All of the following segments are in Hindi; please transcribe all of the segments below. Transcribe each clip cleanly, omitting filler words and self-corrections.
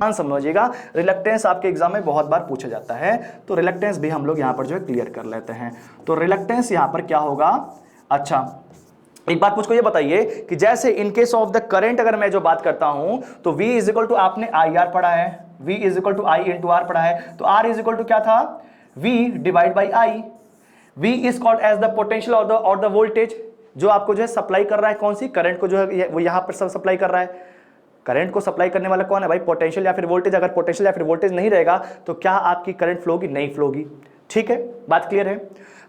ध्यान समझिएगा, रिलक्टेंस आपके एग्जाम में बहुत बार पूछा जाता है, तो रिलक्टेंस भी हम लोग यहाँ पर जो है क्लियर कर लेते हैं। तो रिलक्टेंस यहाँ पर क्या होगा, अच्छा एक बात मुझको ये बताइए कि जैसे in case of the current अगर मैं जो बात करता हूं तो V इज इक्वल टू आपने आई आर पढ़ा है, V is equal to I into R पढ़ा है, तो R इज इक्वल टू क्या था, V divide by I. V is called as the potential और द वोल्टेज, जो आपको जो है सप्लाई कर रहा है, कौन सी करंट को जो है वो यहां पर सप्लाई कर रहा है। करंट को सप्लाई करने वाला कौन है भाई, पोटेंशियल या फिर वोल्टेज। अगर पोटेंशियल या फिर वोल्टेज नहीं रहेगा तो क्या आपकी करंट फ्लो होगी, नहीं फ्लो होगी। ठीक है, बात क्लियर है।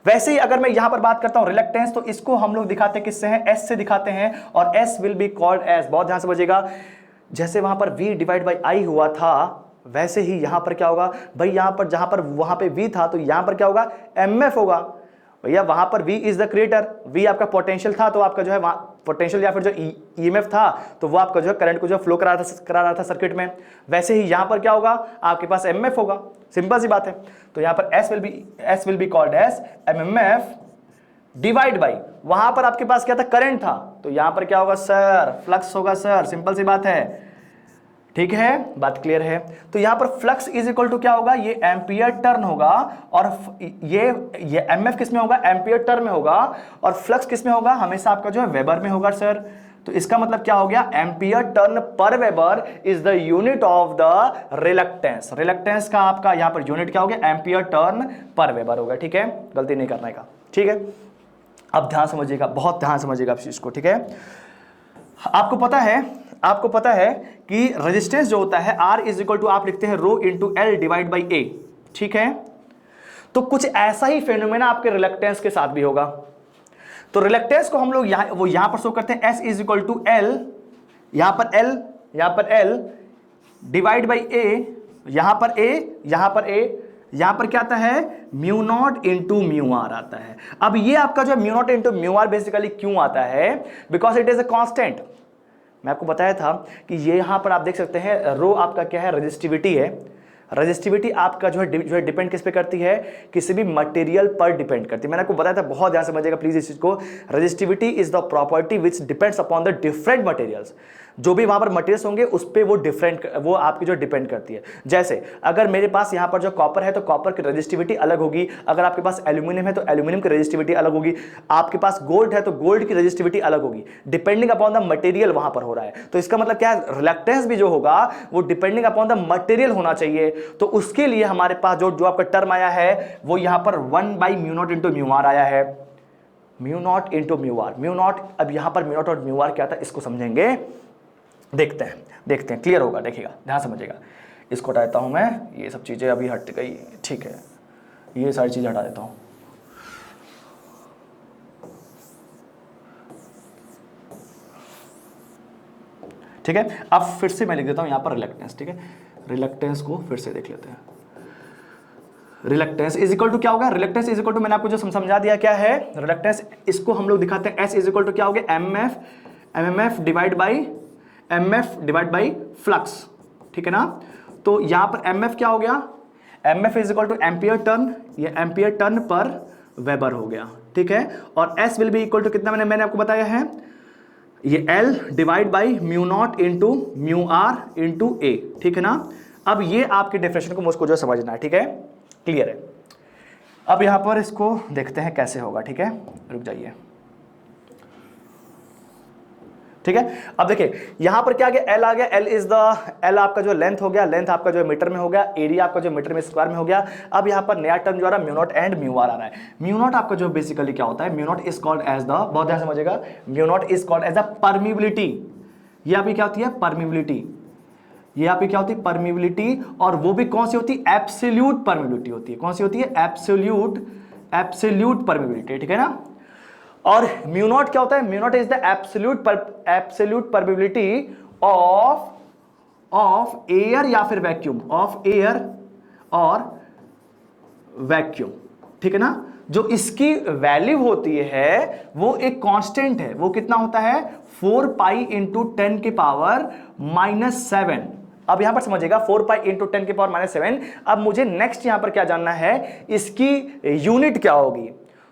वैसे ही अगर मैं यहां पर बात करता हूं रिलक्टेंस, तो इसको हम लोग दिखाते हैं किससे हैं, एस से दिखाते हैं, और S will be called as, बहुत ध्यान से समझिएगा, जैसे वहां पर V डिवाइड बाई आई हुआ था वैसे ही यहां पर क्या होगा भाई, यहां पर जहां पर वहां पे V था तो यहां पर क्या होगा, MF होगा भैया। वहां पर V is the creator, V आपका पोटेंशियल था तो आपका जो है पोटेंशियल या फिर जो EMF था तो वो आपका जो है करंट को जो फ्लो करा रहा था सर्किट में। वैसे ही यहां पर क्या होगा, आपके पास MF होगा, सिंपल सी बात है। तो यहां पर S will be called as MMF divide by, वहां पर आपके पास क्या था, करंट था, तो यहां पर क्या होगा सर, फ्लक्स होगा सर, सिंपल सी बात है। ठीक है, बात क्लियर है। तो यहां पर फ्लक्स इज इक्वल टू क्या होगा, ये एम्पियर टर्न होगा, और ये MF किस में होगा, एम्पियर टर्न में होगा, और फ्लक्स किस में होगा, हमेशा आपका जो है वेबर में होगा सर। तो इसका मतलब क्या हो गया, ampere turn per weber is the unit of the reluctance. Reluctance का आपका यहां पर यूनिट क्या हो गया, एम्पियर टर्न पर वेबर होगा। ठीक है, गलती नहीं करने का। ठीक है, अब ध्यान समझिएगा, बहुत ध्यान समझिएगा इस चीज को। ठीक है, आपको पता है कि रेजिस्टेंस जो होता है R इज इक्वल टू आप लिखते हैं rho into L divide by ए। ठीक है, तो कुछ ऐसा ही फेनोमेना आपके रिलक्टेंस के साथ भी होगा। तो रिलक्टेंस को हम लोग यहां पर शो करते हैं, S is equal to L, यहां पर L डिवाइड बाई ए, यहां पर क्या आता है, mu not into mu R आता है। अब ये आपका जो mu not into mu R basically क्यों आता है, because it is a constant. मैं आपको बताया था कि ये यहां पर आप देख सकते हैं, रो आपका क्या है, रेजिस्टिविटी है। रेजिस्टिविटी आपका जो है डिपेंड किस पे करती है, किसी भी मटेरियल पर डिपेंड करती है। मैंने आपको बताया था, बहुत ध्यान समझिएगा प्लीज इस चीज को। Resistivity is the property which depends upon the different materials. जो भी वहां पर मटेरियल्स होंगे उस पे वो आपकी जो डिपेंड करती है। जैसे अगर मेरे पास यहां पर जो कॉपर है तो कॉपर की रेजिस्टिविटी अलग होगी, अगर आपके पास एल्यूमिनियम है तो एल्यूमिनियम की रेजिस्टिविटी अलग होगी, आपके पास गोल्ड है तो गोल्ड की रेजिस्टिविटी अलग होगी, डिपेंडिंग अपॉन द मटेरियल वहां पर हो रहा है। तो इसका मतलब क्या है, रिलक्टेंस भी जो होगा वो डिपेंडिंग अपॉन द मटेरियल होना चाहिए। तो उसके लिए हमारे पास जो आपका टर्म आया है वो यहां पर 1 by mu not into mu R आया है, mu not into mu R, mu naught. अब यहां पर म्यू नॉट और म्यू आर क्या था, इसको समझेंगे, देखते हैं, क्लियर होगा, देखिएगा, ध्यान समझिएगा। इसको हटा देता हूं मैं, ये सब चीजें अभी हट गई। ठीक है, ये सारी चीजें हटा देता हूं। ठीक है, अब फिर से मैं लिख देता हूं यहां पर रिलक्टेंस। ठीक है, रिलक्टेंस को फिर से देख लेते हैं। रिलक्टेंस इज इक्वल टू क्या होगा, रिलक्टेंस इज इक्वल टू मैंने आपको जो समझा दिया क्या है रिलक्टेंस, इसको हम लोग दिखाते हैं, एस इज इक्वल टू क्या हो गया, MF डिवाइड बाई फ्लक्स। ठीक है ना, तो यहां पर MF क्या हो गया, MF is equal to ampere turn, ये एम्पियर टर्न पर वेबर हो गया। ठीक है, और S will be equal to कितना मैंने आपको बताया है, ये L divide by mu not into mu are into A. ठीक है ना, अब ये आपके डेफिनेशन को मुझको जो समझना है। ठीक है, क्लियर है। अब यहां पर इसको देखते हैं कैसे होगा। ठीक है, रुक जाइए। ठीक है, अब देखिए यहां पर क्या आ गया, L आ गया, L आपका जो लेंथ हो गया, लेंथ आपका जो मीटर में हो गया, एरिया आपका जो मीटर में स्क्वायर में हो गया। अब यहां पर नया टर्म जो आ रहा है mu not and mu R आ रहा है। म्यू नॉट आपका जो बेसिकली क्या होता है, mu naught is called as the, बहुत ध्यान समझिएगा, mu naught is called as the permeability. ये आपकी क्या होती है, परमिबिलिटी, ये आपकी क्या होती है, परमिबिलिटी, और वो भी कौन सी होती है, एब्सोल्यूट परमिबिलिटी होती है। कौन सी होती है, एब्सोल्यूट परमिबिलिटी। ठीक है ना, और म्यू नॉट क्या होता है, mu naught is the absolute permeability of air या फिर वैक्यूम, ऑफ एयर और वैक्यूम। ठीक है ना, जो इसकी वैल्यू होती है वो एक कांस्टेंट है, वो कितना होता है, 4 पाई इंटू 10 की पावर -7। अब यहां पर समझिएगा 4 पाई इंटू 10 की पावर -7। अब मुझे नेक्स्ट यहां पर क्या जानना है, इसकी यूनिट क्या होगी।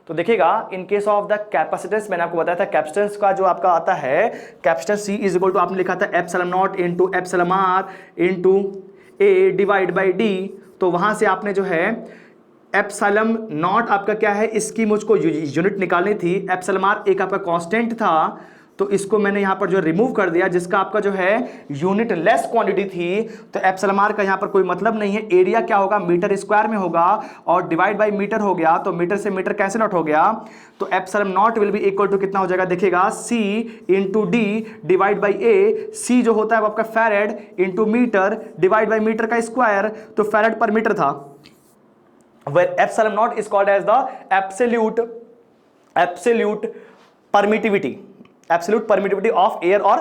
तो देखिएगा, इन केस ऑफ द कैपेसिटेंस मैंने आपको बताया था, कैपेसिटेंस का जो आपका आता है capacitance C is equal to आपने लिखा था epsilon naught into epsilon R into A divide by D, तो वहां से आपने जो है एप्सिलॉन नॉट आपका क्या है, इसकी मुझको यूनिट निकालनी थी। एप्सिलॉन आर एक आपका कांस्टेंट था, तो इसको मैंने यहां पर जो रिमूव कर दिया, जिसका आपका जो है यूनिट लेस क्वांटिटी थी, तो एप्सिलॉन आर का यहां पर कोई मतलब नहीं है। एरिया क्या होगा, मीटर स्क्वायर में होगा, और डिवाइड बाई मीटर हो गया, तो मीटर से मीटर कैंसिल आउट हो गया, तो epsilon naught will be equal to कितना हो जाएगा, देखिएगा C into D divide by A. C जो होता है वो आपका farad into metre divide by metre का स्क्वायर, तो फैरेड पर मीटर था। where epsilon naught is called as the absolute permittivity of air or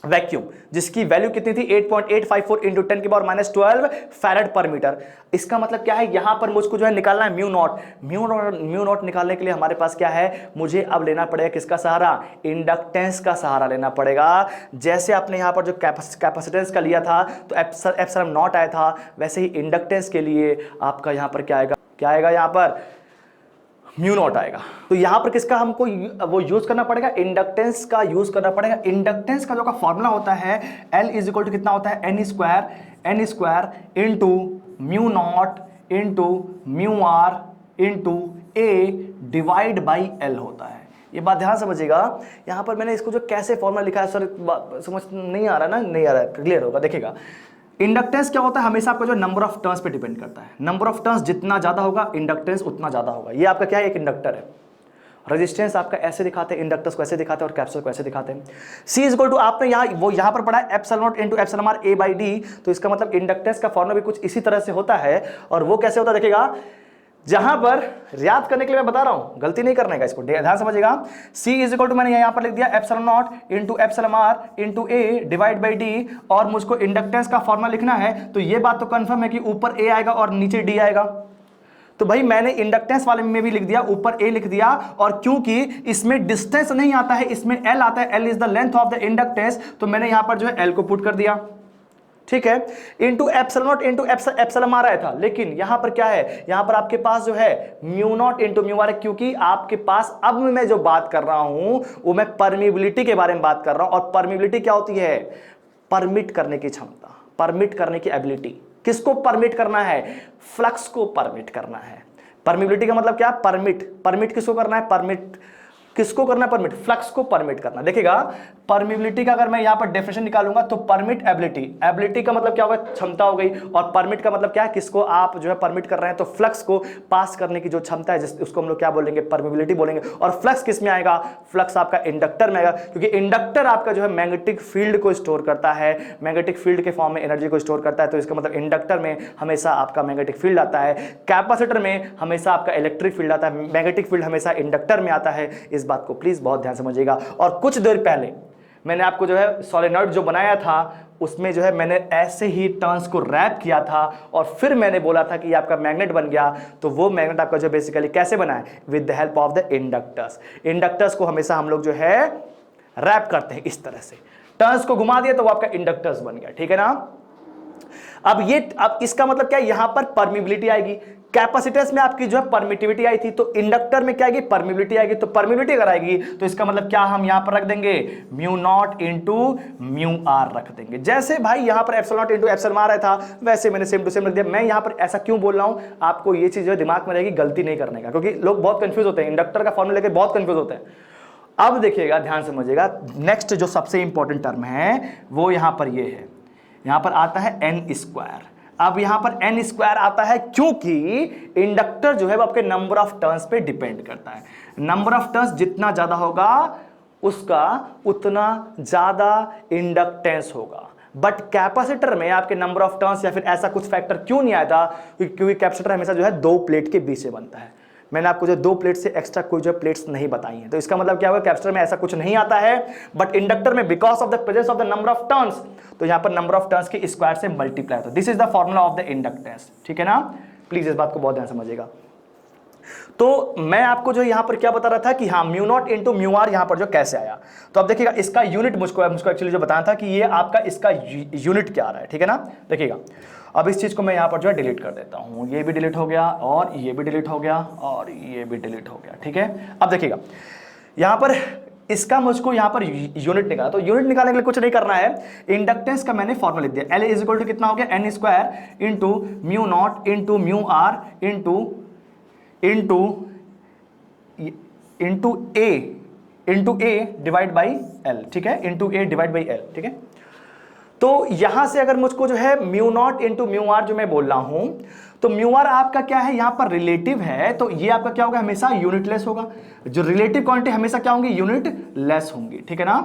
vacuum, जिसकी वैल्यू कितनी थी 8.854 इंटू 10 की पावर -12 फैरेड पर मीटर। इसका मतलब क्या है, यहां पर मुझको जो है निकालना है म्यू नॉट निकालने के लिए हमारे पास क्या है, मुझे अब लेना पड़ेगा किसका सहारा, इंडक्टेंस का सहारा लेना पड़ेगा। जैसे आपने यहां पर जो कैपेसिटेंस का लिया था तो एप्सिलॉन नॉट आया था, वैसे ही इंडक्टेंस के लिए आपका यहां पर क्या आएगा यहां पर म्यू नॉट आएगा। तो यहां पर किसका हमको वो यूज करना पड़ेगा, इंडक्टेंस का यूज करना पड़ेगा। इंडक्टेंस का जो का फॉर्मूला होता है L इज इक्वल टू कितना होता है, N square into mu not into mu are into A divide by L होता है। ये बात ध्यान समझिएगा। यहां पर मैंने इसको जो कैसे फॉर्मूला लिखा है सर समझ नहीं आ रहा ना, नहीं आ रहा है, क्लियर होगा। देखिएगा इंडक्टेंस क्या होता है, हमेशा आपका जो नंबर ऑफ टर्न्स पे डिपेंड करता है। नंबर ऑफ टर्न्स जितना ज्यादा होगा इंडक्टेंस उतना ज्यादा होगा। ये आपका क्या है, एक इंडक्टर है। रेजिस्टेंस आपका ऐसे दिखाते हैं, इंडक्टर्स को ऐसे दिखाते हैं और कैपेसिटर को ऐसे दिखाते हैं। C इज इक्वल टू आपने यहां पर पढ़ा है epsilon not into epsilon R A by D, तो इसका मतलब इंडक्टेंस का फॉर्मूला भी कुछ इसी तरह से होता है। और वो कैसे होता है देखिएगा, जहां पर याद करने के लिए मैं बता रहा हूं, गलती नहीं करने का, इसको ध्यान समझिएगा। C इज इक्वल टू मैंने यहां पर लिख दिया epsilon naught into epsilon R into A divide by D, और मुझको इंडक्टेंस का फॉर्मूला लिखना है। तो ये बात तो कंफर्म है कि ऊपर A आएगा और नीचे D आएगा। तो भाई मैंने इंडक्टेंस वाले में भी लिख दिया, ऊपर A लिख दिया, और क्योंकि इसमें डिस्टेंस नहीं आता है, इसमें L आता है, L is the length of the inductance, तो मैंने यहां पर जो है L को पुट कर दिया, ठीक है, into epsilon naught into epsilon R आया था। लेकिन यहां पर क्या है, यहां पर आपके पास जो है mu not into mu are है, क्योंकि आपके पास अब मैं जो बात कर रहा हूं वो मैं परमिबिलिटी के बारे में बात कर रहा हूं। और परमिबिलिटी क्या होती है, परमिट करने की क्षमता, परमिट करने की एबिलिटी। किसको परमिट करना है, फ्लक्स को परमिट करना है। परमिबिलिटी का मतलब क्या, परमिट किसको करना है, किसको करना है, परमिट, फ्लक्स को परमिट करना। देखिएगा परमिबिलिटी का अगर मैं यहां पर डेफिनेशन निकालूंगा तो परमिट एबिलिटी का मतलब क्या होगा, क्षमता हो गई, और परमिट का मतलब क्या है, किसको आप जो है परमिट कर रहे हैं, तो फ्लक्स को पास करने की जो क्षमता है उसको हम लोग क्या बोलेंगे, परमिबिलिटी बोलेंगे। और फ्लक्स किस में आएगा, फ्लक्स आपका इंडक्टर में आएगा, क्योंकि इंडक्टर आपका जो है मैग्नेटिक फील्ड को स्टोर करता है, मैग्नेटिक फील्ड के फॉर्म में एनर्जी को स्टोर करता है। तो इसका मतलब इंडक्टर में हमेशा आपका मैग्नेटिक फील्ड आता है, कैपेसिटर में हमेशा आपका इलेक्ट्रिक फील्ड आता है, मैग्नेटिक फील्ड हमेशा इंडक्टर में आता है। इस बात को प्लीज बहुत ध्यान समझिएगा। और कुछ देर पहले मैंने आपको जो है सोलेनॉइड जो बनाया था उसमें जो है मैंने ऐसे ही टर्न्स को रैप किया था, और फिर मैंने बोला था कि आपका मैग्नेट बन गया। तो वो मैग्नेट आपका जो बेसिकली कैसे बना है, with the help of the inductors को हमेशा हम लोग जो है रैप करते हैं इस तरह से, टर्न्स को घुमा दिया तो वो आपका इंडक्टर्स बन गया, ठीक है ना। अब इसका मतलब क्या है, यहां पर परमिबिलिटी आएगी, कैपेसिटेंस में आपकी जो है परमिटिविटी आई थी, तो इंडक्टर में क्या आएगी, परमिबिलिटी आएगी। तो परमिबिलिटी अगर आएगी तो इसका मतलब क्या, हम यहां पर रख देंगे mu not into mu R रख देंगे। जैसे भाई यहां पर epsilon naught into epsilon R आया था, वैसे मैंने सेम टू सेम रख दिया। मैं यहां पर ऐसा क्यों बोल रहा हूं, आपको ये चीज जो दिमाग में रहेगी, गलती नहीं करने का, क्योंकि लोग बहुत कंफ्यूज होते हैं, इंडक्टर का फॉर्मूला लेकर बहुत कंफ्यूज होते हैं। अब देखिएगा, ध्यान समझिएगा, नेक्स्ट जो सबसे इंपॉर्टेंट टर्म है वो यहां पर ये है, यहां पर आता है एन स्क्वायर। अब यहां पर एन स्क्वायर आता है क्योंकि इंडक्टर जो है वो आपके नंबर ऑफ टर्न्स पे डिपेंड करता है। नंबर ऑफ टर्न्स जितना ज्यादा होगा उसका उतना ज्यादा इंडक्टेंस होगा। बट कैपेसिटर में आपके नंबर ऑफ टर्न्स या फिर ऐसा कुछ फैक्टर क्यों नहीं आता, क्योंकि कैपेसिटर हमेशा जो है दो प्लेट के बीच से बनता है। मैंने आपको जो दो प्लेट से एक्स्ट्रा कोई जो प्लेट्स नहीं बताई हैं, तो इसका मतलब क्या होगा, कैपेसिटर में ऐसा कुछ नहीं आता है, बट इंडक्टर में because of the presence of the number of turns, तो यहां पर नंबर ऑफ टर्न्स के स्क्वायर से मल्टीप्लाई होता है। This is the formula of the inductance, ठीक है ना। प्लीज इस बात को बहुत ध्यान समझिएगा। तो मैं आपको जो यहां पर क्या बता रहा था कि हाँ mu not into mu R यहां पर जो कैसे आया, तो अब देखिएगा इसका यूनिट मुझको एक्चुअली जो बताया था कि ये आपका इसका यूनिट क्या आ रहा है, ठीक है ना। देखिएगा अब इस चीज को मैं यहां पर जो है डिलीट कर देता हूं, ये भी डिलीट हो गया और ये भी डिलीट हो गया और ये भी डिलीट हो गया, ठीक है। अब देखिएगा यहां पर इसका मुझको यहां पर यूनिट निकाला, तो यूनिट निकालने के लिए कुछ नहीं करना है, इंडक्टेंस का मैंने फॉर्मूला लिख दिया, L इज इक्वल टू कितना हो गया, N square into mu not into mu are into A divide by L, ठीक है, into A divide by L, ठीक है। तो यहां से अगर मुझको जो है mu not into mu R जो मैं बोल रहा हूं, तो म्यू आर आपका क्या है, यहां पर रिलेटिव है, तो ये आपका क्या होगा, हमेशा यूनिटलेस होगा। जो रिलेटिव क्वांटिटी हमेशा क्या होंगी, यूनिट लेस होंगी, ठीक है ना।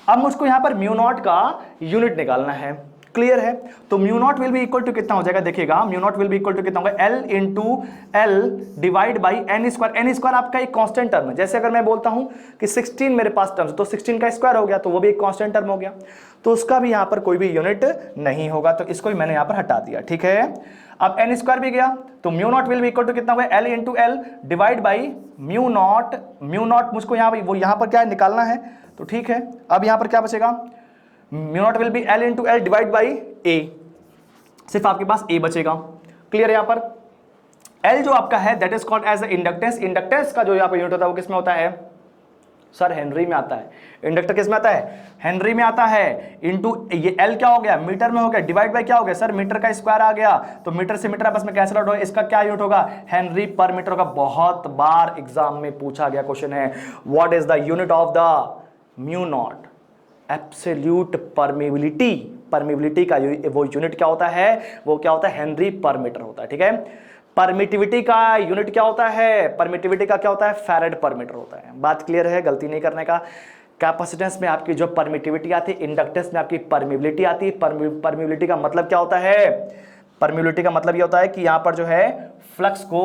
अब मुझको यहां पर म्यू नॉट का यूनिट निकालना है, क्लियर है। तो mu not will be equal to कितना हो जाएगा, देखिएगा, mu not will be equal to कितना होगा, L into L divide by N square. N square आपका एक कांस्टेंट टर्म है, जैसे अगर मैं बोलता हूं कि 16 मेरे पास टर्म्स, तो 16 का स्क्वायर हो गया, तो वो भी एक कांस्टेंट टर्म हो गया, तो उसका भी यहां पर कोई भी यूनिट नहीं होगा, तो इसको भी मैंने यहां पर हटा दिया, ठीक है। अब एन स्क्वायर भी गया, तो mu not will be equal to कितना होगा, L into L divide by mu naught मुझको यहां पर क्या निकालना है, तो ठीक है। अब यहां पर क्या बचेगा, mu not will be L into L divide by A, सिर्फ आपके पास ए बचेगा, क्लियर है। यहां पर एल जो आपका है that is called as inductance. Inductance का जो यहां पर यूनिट होता है वो किसमें होता है सर, हेनरी में आता है। इंडक्टर किसमें आता है, हेनरी में आता है। इंटू ये एल क्या हो गया, मीटर में हो गया, डिवाइड बाय क्या हो गया सर, मीटर का स्क्वायर आ गया, तो मीटर से मीटर आपस में कैंसिल आउट होगा, इसका क्या यूनिट होगा, हेनरी पर मीटर होगा। बहुत बार एग्जाम में पूछा गया क्वेश्चन है, what is the unit of the mu naught, absolute permeability. Permeability का वो यूनिट क्या होता है, वो क्या होता है, हेनरी पर मीटर होता है, ठीक है। परमिटिविटी का यूनिट क्या होता है, परमिटिविटी का क्या होता है, फैराड पर मीटर होता है। बात क्लियर है, गलती नहीं करने का। कैपेसिटेंस में आपकी जो परमिटिविटी आती है, इंडक्टेंस में आपकी परमिबिलिटी आती है। परमिबिलिटी का मतलब क्या होता है, परमिबिलिटी का मतलब ये होता है कि यहां पर जो है फ्लक्स को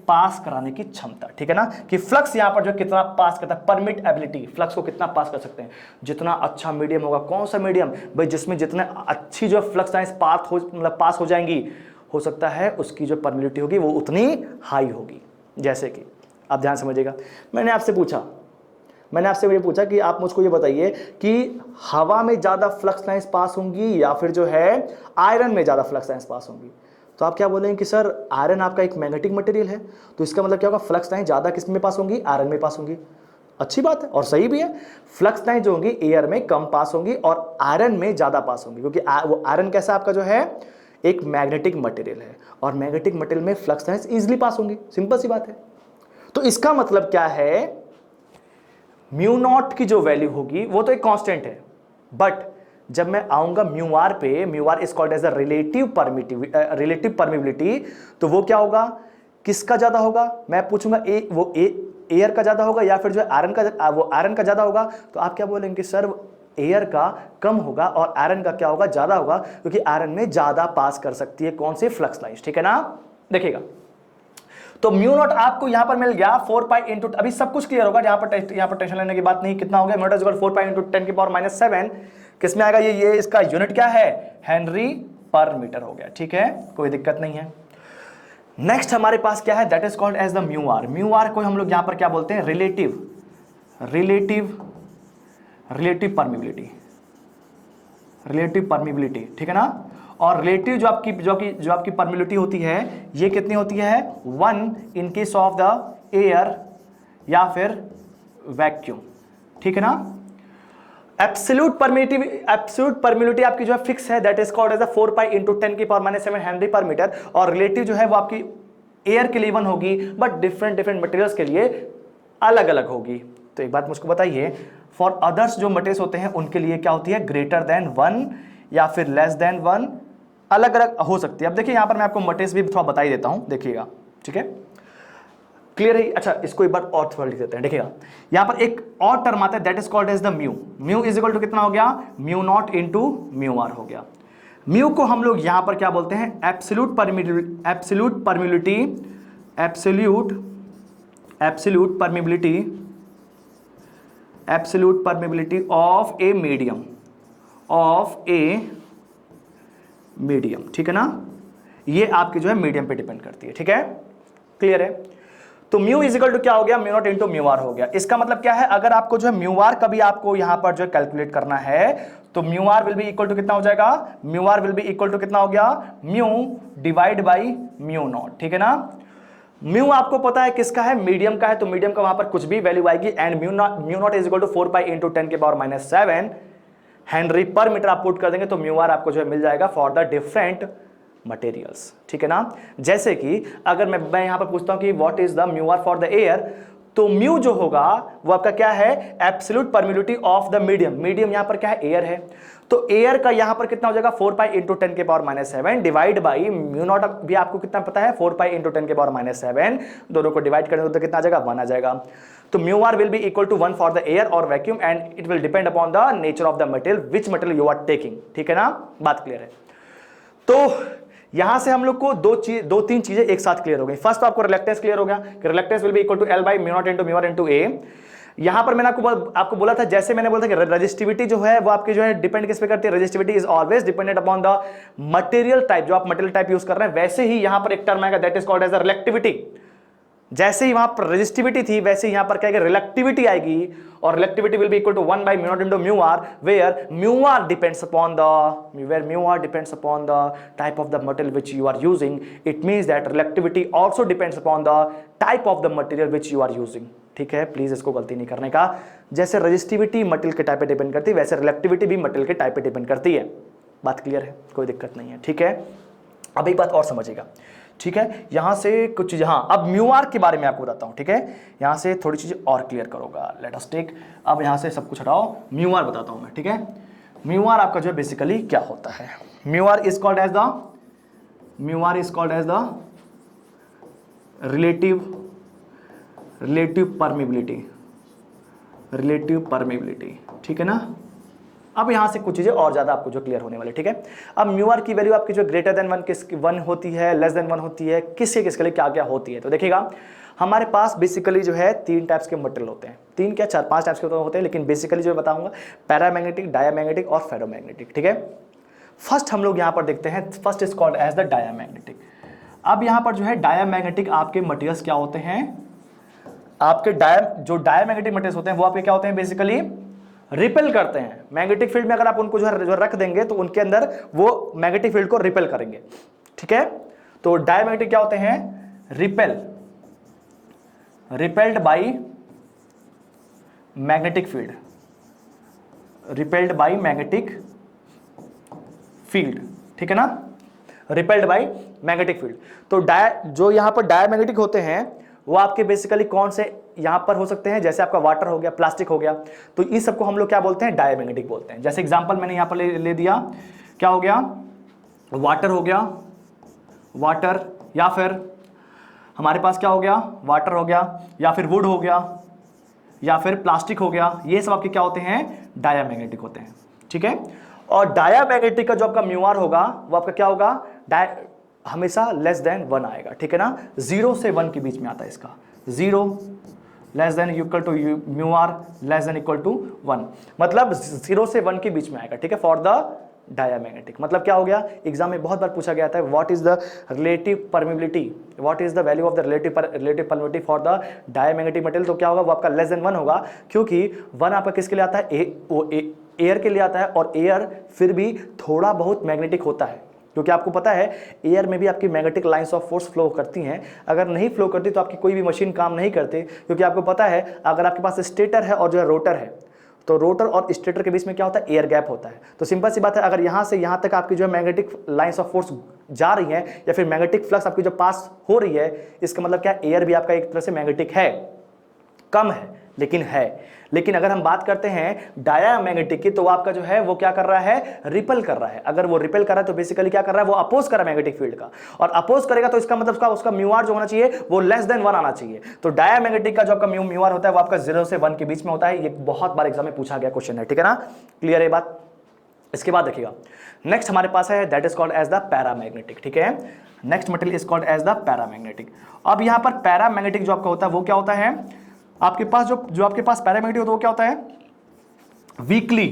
पास कराने की क्षमता, ठीक है ना, कि फ्लक्स यहां पर जो कितना पास करता है, परमिटेबिलिटी, फ्लक्स को कितना पास कर सकते हैं। जितना अच्छा मीडियम होगा, कौन सा मीडियम भाई, जिसमें जितने अच्छी जो फ्लक्स लाइंस पास हो जाएंगी, हो सकता है उसकी जो परमिबिलिटी होगी वो उतनी हाई होगी। जैसे कि आप ध्यान समझिएगा, मैंने आपसे ये पूछा कि आप मुझको ये बताइए कि हवा में ज्यादा फ्लक्स लाइंस पास होंगी या फिर जो है आयरन में ज्यादा फ्लक्स लाइंस पास होंगी, तो आप क्या बोलेंगे कि सर आयरन आपका एक मैग्नेटिक मटेरियल है, तो इसका मतलब क्या होगा, फ्लक्स लाइन ज्यादा किस में पास होंगी, आयरन में पास होंगी। अच्छी बात है और सही भी है, फ्लक्स लाइन जो होंगी एयर में कम पास होंगी और आयरन में ज्यादा पास होंगी, क्योंकि वो आयरन कैसा आपका जो है एक मैग्नेटिक मटेरियल है, और मैग्नेटिक मटेरियल में फ्लक्स लाइंस इजीली पास होंगी, सिंपल सी बात है। तो इसका मतलब क्या है, म्यू नॉट की जो वैल्यू होगी वो तो एक कांस्टेंट है, बट जब मैं आऊंगा म्यू आर पे, mu R is called as a relative permeability, तो वो क्या होगा, किसका ज्यादा होगा, मैं पूछूंगा वो एयर का ज्यादा होगा या फिर जो आयरन का ज्यादा होगा, तो आप क्या बोलेंगे सर एयर का कम होगा और आयरन का क्या होगा, ज्यादा होगा, क्योंकि आयरन में ज्यादा पास कर सकती है कौन सी, फ्लक्स लाइंस, ठीक है ना। देखिएगा, तो म्यू नॉट आपको यहां पर मिल गया 4 पाई इंटू, अभी सब कुछ क्लियर होगा, यहां पर टेंशन लेने की बात नहीं। कितना हो गया, mu not equal 4 pi into 10 की पावर -7, किसमें आएगा ये इसका यूनिट क्या है, हेनरी पर मीटर हो गया, ठीक है, कोई दिक्कत नहीं है। नेक्स्ट हमारे पास क्या है, that is called as the mu R. Mu R को हम लोग यहां पर क्या बोलते हैं, रिलेटिव परमिबिलिटी, ठीक है ना। और रिलेटिव जो आपकी परमिबिलिटी होती है, ये कितनी होती है, 1 इन केस ऑफ द एयर या फिर वैक्यूम, ठीक है ना। एब्सोल्यूट परमिबिलिटी आपकी जो है फिक्स है, that is called as 4 pi into 10 की पावर -7 हेनरी पर मीटर, और रिलेटिव जो है वो आपकी एयर के लिए 1 होगी, बट डिफरेंट मटेरियल्स के लिए अलग अलग होगी। तो एक बात मुझको बताइए, फॉर अदर्स जो मटेरियल्स होते हैं उनके लिए क्या होती है, ग्रेटर देन 1 या फिर लेस देन 1, अलग अलग हो सकती है। अब देखिए यहां पर मैं आपको मटेरियल्स भी थोड़ा बता ही देता हूं, देखिएगा, ठीक है, क्लियर है। अच्छा, इसको एक बार और थोड़ा लिख देते हैं, देखिएगा, यहां पर एक और टर्म आता है, that is called as the mu. Mu is equal to कितना हो गया, mu not into mu R हो गया। म्यू को हम लोग यहां पर क्या बोलते हैं, absolute permeability of a medium, ठीक है ना। ये आपकी जो है मीडियम पे डिपेंड करती है, ठीक है, क्लियर है। तो म्यू इज इक्वल टू क्या हो गया, mu not into mu R हो गया। इसका मतलब क्या है, अगर आपको जो है म्यू आर कभी आपको यहां पर जो है कैलकुलेट करना है, तो mu R will be equal to कितना हो जाएगा, mu R will be equal to कितना हो गया, mu divide by mu naught, ठीक है ना। म्यू आपको पता है किसका है, मीडियम का है, तो मीडियम का वहां पर कुछ भी वैल्यू आएगी। And mu naught is equal to 4 pi into 10 के पावर -7 हेनरी पर मीटर आप पुट कर देंगे तो म्यू आर आपको जो है मिल जाएगा फॉर द डिफरेंट मटेरियल्स, ठीक है ना। जैसे कि अगर मैं यहां पर पूछता हूं कि what is the mu R for the air, तो म्यू जो होगा वो आपका क्या है, absolute permittivity of the medium. Medium यहां पर क्या है, एयर है, तो एयर का यहां पर कितना हो जाएगा 4 पाई इंटू 10 के power -7 divide by mu not भी आपको कितना पता है 4 पाई इंटू 10 के पावर -7, दोनों को डिवाइड करेंगे तो कितना आ जाएगा 1 आ जाएगा। तो mu R will be equal to 1 for the air और vacuum and it will depend upon the nature of the material which material you are taking, ठीक है ना, बात क्लियर है। तो यहां से हम लोग को दो तीन चीजें एक साथ क्लियर हो गई। फर्स्ट तो आपको रिलक्टेंस क्लियर हो गया कि reluctance will be equal to L by mu not into mu are into A. यहां पर मैंने आपको बोला था, जैसे मैंने बोला था कि रेजिस्टिविटी जो है वो आपकी जो है डिपेंड किस पे करती है, resistivity is always dependent upon the material type, जो आप मटेरियल टाइप यूज कर रहे हैं। वैसे ही यहां पर एक टर्म आएगा दैट इज कॉल्ड एज रिलेक्टिविटी। जैसे ही वहां पर रेजिस्टिविटी थी वैसे यहां पर क्या है रिलेक्टिविटी आएगी, और reluctivity will be equal to 1 by mu not into mu R, where mu R depends upon the type of the material which you are using. It means that reluctivity also depends upon the type of the material which you are using, ठीक है। प्लीज इसको गलती नहीं करने का। जैसे रेजिस्टिविटी मटेरियल के टाइप पे डिपेंड करती है, वैसे रिलेक्टिविटी भी मटेरियल के टाइप पे डिपेंड करती है। बात क्लियर है, कोई दिक्कत नहीं है, ठीक है। अब एक बात और समझिएगा, ठीक है। यहां से कुछ चीजें, हाँ अब म्यू आर के बारे में आपको बताता हूं, ठीक है। यहां से थोड़ी चीजें और क्लियर करूंगा, लेट अस टेक। अब यहां से सब कुछ हटाओ, म्यू आर बताता हूं मैं, ठीक है। म्यू आर आपका जो है बेसिकली क्या होता है, mu R is called as the relative permeability, ठीक है ना। अब यहां से कुछ चीजें और ज्यादा आपको जो क्लियर होने वाले, ठीक है। अब म्यू आर की वैल्यू आपकी जो ग्रेटर देन 1 होती है, लेस देन 1 होती है, किसके लिए क्या क्या होती है। तो देखिएगा हमारे पास बेसिकली जो है 3 टाइप्स के मटेरियल होते हैं, 3 क्या 4-5 टाइप्स के होते हैं, लेकिन बेसिकली जो बताऊंगा पैरामैग्नेटिक, डायामैग्नेटिक और फेरोमैग्नेटिक, ठीक है। फर्स्ट हम लोग यहां पर देखते हैं, first is called as the diamagnetic. अब यहां पर जो है डायामैग्नेटिक आपके मटेरियल्स क्या होते हैं, आपके जो डायामैग्नेटिक मटेरियल्स होते हैं वो आपके क्या होते हैं, बेसिकली रिपेल करते हैं। मैग्नेटिक फील्ड में अगर आप उनको जो रख देंगे तो उनके अंदर वो मैग्नेटिक फील्ड को रिपेल करेंगे, ठीक है। तो डायमैग्नेटिक क्या होते हैं, रिपेल्ड बाय मैग्नेटिक फील्ड, ठीक है ना, रिपेल्ड बाय मैग्नेटिक फील्ड। तो जो यहां पर डायमैग्नेटिक होते हैं वो आपके बेसिकली कौन से यहां पर हो सकते हैं, जैसे आपका वाटर हो गया, प्लास्टिक हो गया, तो इस सबको हम लोग क्या बोलते हैं, डायमैग्नेटिक बोलते हैं। जैसे एग्जांपल मैंने यहां पर ले दिया, क्या हो गया, वाटर हो गया, वाटर, या फिर हमारे पास क्या हो गया, वाटर हो गया, या फिर वुड हो गया, या फिर प्लास्टिक हो गया, ये सब आपके क्या होते हैं, डायमैग्नेटिक होते हैं, ठीक है। और डायमैग्नेटिक का जो आपका म्यू आर होगा वो आपका क्या होगा, हमेशा लेस देन 1 आएगा, ठीक है ना। 0 से 1 के बीच में आता है इसका, 0 less than equal to mu R less than equal to 1, मतलब 0 से 1 के बीच में आएगा, ठीक है, फॉर द डायमैग्नेटिक। मतलब क्या हो गया, एग्जाम में बहुत बार पूछा गया था, what is the relative permeability, what is the value of the relative permeability for the diamagnetic material. तो क्या होगा, वो आपका लेस देन 1 होगा, क्योंकि 1 आपका किसके लिए आता है, एयर के लिए आता है, और एयर फिर भी थोड़ा बहुत मैग्नेटिक होता है, क्योंकि आपको पता है एयर में भी आपकी magnetic lines of force flow करती हैं। अगर नहीं फ्लो करती तो आपकी कोई भी मशीन काम नहीं करती, क्योंकि आपको पता है अगर आपके पास स्टेटर है और जो है रोटर है, तो रोटर और स्टेटर के बीच में क्या होता है, एयर गैप होता है। तो सिंपल सी बात है, अगर यहाँ से यहाँ तक आपकी जो है मैग्नेटिक लाइंस ऑफ फोर्स जा रही है, या फिर मैग्नेटिक फ्लक्स आपकी जो पास हो रही है, इसका मतलब क्या, एयर भी आपका एक तरह से मैग्नेटिक है, कम है लेकिन है। लेकिन अगर हम बात करते हैं डायमैग्नेटिक की, तो आपका जो है वो क्या कर रहा है, रिपेल कर रहा है। अगर वो रिपेल कर रहा है तो बेसिकली क्या कर रहा है, वो अपोज कर रहा है मैग्नेटिक फील्ड का, और अपोज करेगा तो इसका मतलब उसका म्यू आर जो होना चाहिए वो लेस देन 1 आना चाहिए। तो डायमैग्नेटिक का जो आपका म्यू आर होता है वो आपका 0 से 1 के बीच में होता है। ये बहुत बार एग्जाम में पूछा गया क्वेश्चन है, ठीक है ना, क्लियर है बात। इसके बाद देखिएगा नेक्स्ट हमारे पास है that is called as the paramagnetic, ठीक है। Next material is called as the paramagnetic. अब यहां पर पैरामैग्नेटिक जो आपका होता है वो क्या होता है, आपके पास जो आपके पास पैरामैग्नेटिक होता है वो क्या होता है, वीकली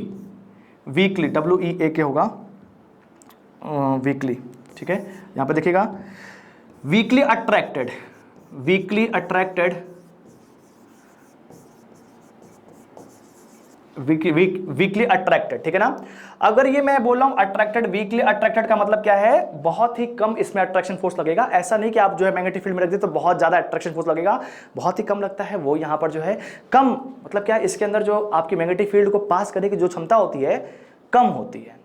WEAK होगा, वीकली, ठीक है। यहां पे देखिएगा वीकली अट्रैक्टेड वीकली अट्रैक्टेड, ठीक है ना। अगर ये मैं बोल रहा हूं अट्रैक्टेड, वीकली अट्रैक्टेड का मतलब क्या है, बहुत ही कम इसमें अट्रैक्शन फोर्स लगेगा। ऐसा नहीं कि आप जो है मैग्नेटिक फील्ड में रख दिए तो बहुत ज्यादा अट्रैक्शन फोर्स लगेगा, बहुत ही कम लगता है। वो यहां पर जो है कम, मतलब क्या है, इसके अंदर जो आपकी मैग्नेटिक फील्ड को पास करने की जो क्षमता होती है कम होती है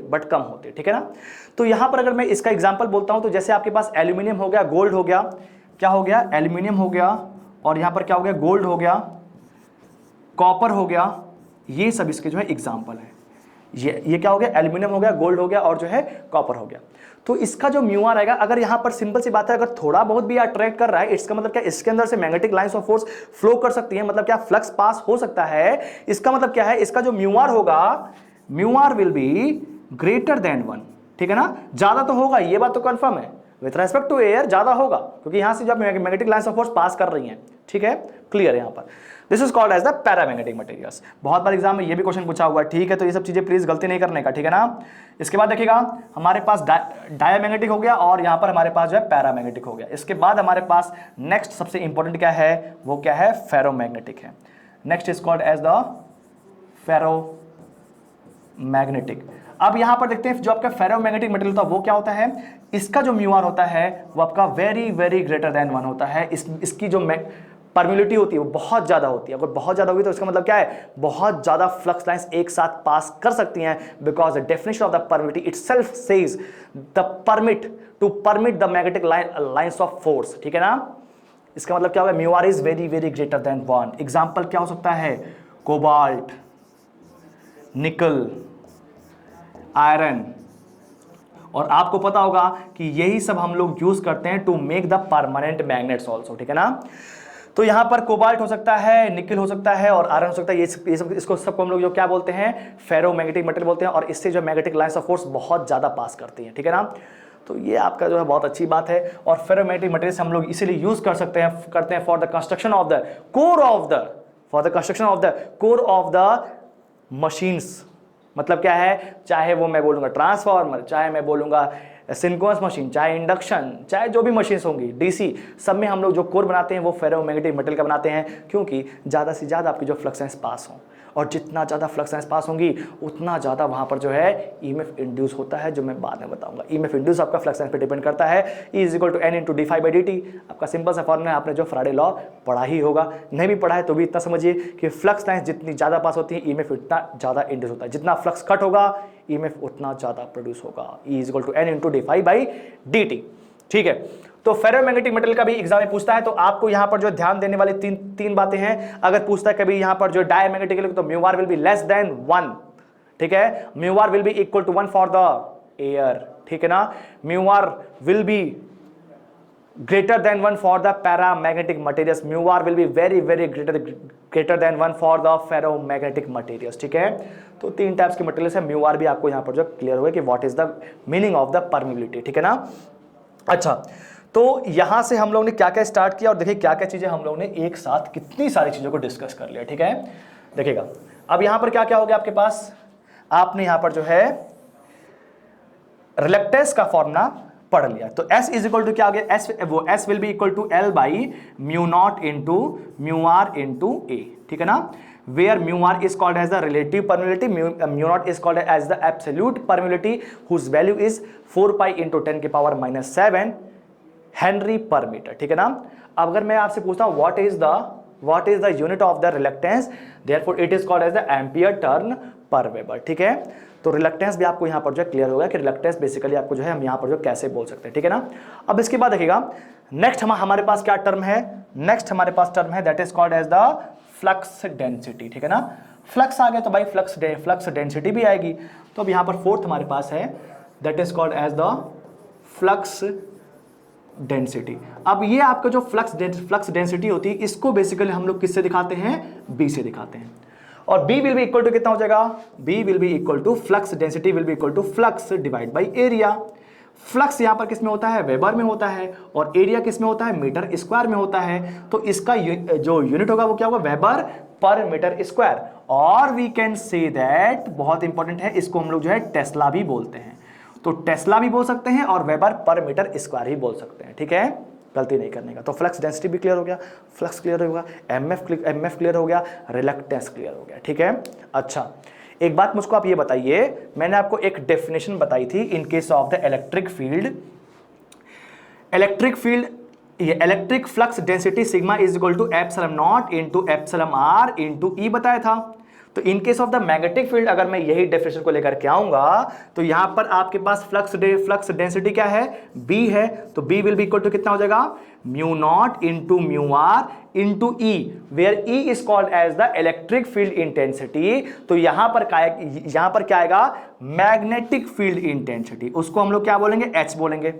बट कम होती है, ठीक है ना। तो यहां पर अगर मैं इसका एग्जांपल बोलता हूं तो जैसे आपके पास एल्यूमिनियम हो गया, गोल्ड हो गया, क्या हो गया, एल्यूमिनियम हो गया, और यहां पर क्या हो गया, गोल्ड हो गया, कॉपर हो गया, ये सब इसके जो है एग्जांपल है। ये क्या हो गया, एल्यूमिनियम हो गया, गोल्ड हो गया, और जो है कॉपर हो गया। तो इसका जो म्यू आर आएगा, अगर यहां पर सिंपल सी बात है, अगर थोड़ा बहुत भी अट्रैक्ट कर रहा है, इसका मतलब क्या, इसके अंदर से magnetic lines of force flow कर सकती है, मतलब क्या, फ्लक्स पास हो सकता है। इसका मतलब क्या है, इसका जो म्यू आर होगा, mu R will be greater than 1, ठीक है ना। ज्यादा तो होगा, ये बात तो कंफर्म है, विथ रेस्पेक्ट टू एयर ज्यादा होगा, क्योंकि यहां से जब magnetic lines of force pass कर रही हैं, ठीक है, क्लियर है यहां पर। This is called as the paramagnetic materials. बहुत बार एग्जाम में ये भी क्वेश्चन पूछा हुआ है, ठीक है, तो ये सब चीजें प्लीज गलती नहीं करने का, ठीक है ना। इसके बाद देखिएगा, हमारे पास डायमैग्नेटिक हो गया, और यहां पर हमारे पास जो है पैरामैग्नेटिक हो गया। इसके बाद हमारे पास नेक्स्ट सबसे इंपॉर्टेंट क्या है, वो क्या है, फेरोमैग्नेटिक है। Next is called as the ferromagnetic. अब यहां पर देखते हैं जो आपका फेरोमैग्नेटिक मटेरियल होता है वो क्या होता है, इसका जो म्यू आर होता है वो आपका वेरी वेरी ग्रेटर देन 1 होता है। इसकी जो परमिलिटी होती है वो बहुत ज्यादा होती है। अगर बहुत ज्यादा होगी तो इसका मतलब क्या है, बहुत ज्यादा फ्लक्स लाइंस एक साथ पास कर सकती हैं, because the definition of the permeability itself says the permit to permit the magnetic lines of force, ठीक है ना। इसका मतलब क्या होगा, mu R is very very greater than 1। Example क्या हो सकता है, कोबाल्ट, निकल, आयरन, और आपको पता होगा कि यही सब हम लोग यूज करते हैं to make the permanent magnets also, ठीक है ना। तो यहां पर कोबाल्ट हो सकता है, निकल हो सकता है, और आयरन हो सकता है। ये सब इसको सबको हम लोग जो क्या बोलते हैं, फेरोमैग्नेटिक मटेरियल बोलते हैं, और इससे जो मैग्नेटिक लाइंस ऑफ फोर्स बहुत ज्यादा पास करती है, ठीक है ना। तो ये आपका जो है बहुत अच्छी बात है। और फेरोमैग्नेटिक मटेरियल हम लोग इसीलिए यूज करते हैं for the construction of the core of the machines. मतलब क्या है, चाहे वो मैं बोलूंगा ट्रांसफार्मर, चाहे मैं बोलूंगा सिंक्रोनस मशीन, चाहे इंडक्शन, चाहे जो भी मशीन्स होंगी डीसी, सब में हम लोग जो कोर बनाते हैं वो फेरोमैग्नेटिक मटेरियल का बनाते हैं, क्योंकि ज़्यादा से ज़्यादा आपकी जो फ्लक्स लाइंस पास हों, और जितना ज़्यादा फ्लक्स लाइंस पास होंगी उतना ज़्यादा वहाँ पर जो है ईएमएफ इंड्यूस होता है, जो मैं बाद में बताऊंगा। ईएमएफ इंड्यूस आपका फ्लक्स लाइंस पे डिपेंड करता है। E = N × d∅dt। आपका सिंपल सा फॉर्मूला है, आपने जो फैराडे लॉ पढ़ा ही होगा, नहीं भी पढ़ा है तो भी इतना समझिए कि फ्लक्स लाइंस जितनी ज़्यादा पास होती है ईएमएफ उतना ज़्यादा इंड्यूस होता है, जितना फ्लक्स कट होगा ईएमएफ उतना ज़्यादा प्रोड्यूस होगा। E = N × d∅dt, ठीक है। तो फेरोमैग्नेटिक मटेरियल का भी एग्जाम में पूछता है, तो आपको यहां पर जो ध्यान देने वाली तीन बातें हैं। अगर पूछता है कभी यहां पर जो डायमैग्नेटिक तो mu R will be less than 1, ठीक है। Mu R will be equal to 1 for the air, ठीक है ना। Mu R will be greater than 1 for the paramagnetic materials. Mu R will be very very greater than 1 for the ferromagnetic materials, ठीक है। तो 3 टाइप्स के मटेरियल्स है। म्यू आर भी आपको यहां पर जो क्लियर होगा कि what is the meaning of the permeability, ठीक है ना। अच्छा, तो यहां से हम लोग ने क्या क्या स्टार्ट किया, और देखिए क्या क्या चीजें हम लोग ने एक साथ कितनी सारी चीजों को डिस्कस कर लिया, ठीक है। देखिएगा अब यहां पर क्या क्या हो गया आपके पास, आपने यहां पर जो है रिलक्टेंस का फॉर्मूला पढ़ लिया। तो S = क्या आ गया, S will be equal to L by mu not into mu are into A, ठीक है ना। Where mu r is called as the relative permeability, mu naught is called as the absolute permeability, whose value is 4 pi into 10⁻⁷ henry per metre, ठीक है ना। अब अगर मैं आपसे पूछता हूं what is the unit of the reluctance, therefore it is called as the ampere turn per weber, ठीक है। तो रिलक्टेंस भी आपको यहां पर जो क्लियर होगा कि रिलक्टेंस बेसिकली आपको जो है हम यहां पर जो कैसे बोल सकते हैं, ठीक है ना। अब इसके बाद देखिएगा नेक्स्ट हमारे पास क्या टर्म है, नेक्स्ट हमारे पास टर्म है that is called as the flux density, ठीक है ना। फ्लक्स आ गया तो भाई फ्लक्स डेंसिटी भी आएगी। तो अब यहां पर फोर्थ हमारे पास है that is called as the flux density. अब ये आपका जो फ्लक्स डेंसिटी होती है इसको बेसिकली हम लोग किससे दिखाते हैं, बी से दिखाते हैं। और B will be equal to कितना हो जाएगा, B will be equal to flux density will be equal to flux divide by area. Flux यहां पर किस में होता है, वेबर में होता है, और एरिया किस में होता है, मीटर स्क्वायर में होता है। तो इसका जो यूनिट होगा वो क्या होगा, वेबर पर मीटर स्क्वायर। और वी कैन से दैट, बहुत इंपॉर्टेंट है, इसको हम लोग जो है टेस्ला भी बोलते हैं। तो टेस्ला भी बोल सकते हैं और वेबर पर मीटर स्क्वायर ही बोल सकते हैं, ठीक है। गलती नहीं करने का। तो फ्लक्स डेंसिटी भी क्लियर हो गया, फ्लक्स क्लियर होगा, एमएफ क्लियर हो गया, रिलक्टेंस क्लियर हो गया, ठीक है। अच्छा, एक बात मुझको आप ये बताइए, मैंने आपको एक डेफिनेशन बताई थी in case of the electric field, ये electric flux density sigma is equal to epsilon not into epsilon R into E बताया था। तो in case of the magnetic field अगर मैं यही डेफिनेशन को लेकर के आऊंगा तो यहां पर आपके पास फ्लक्स डेंसिटी क्या है, बी है, तो B will be equal to कितना हो जाएगा, mu not into mu are into E, where E is called as the electric field intensity. तो यहां पर क्या आएगा, मैग्नेटिक फील्ड इंटेंसिटी, उसको हम लोग क्या बोलेंगे, एच बोलेंगे।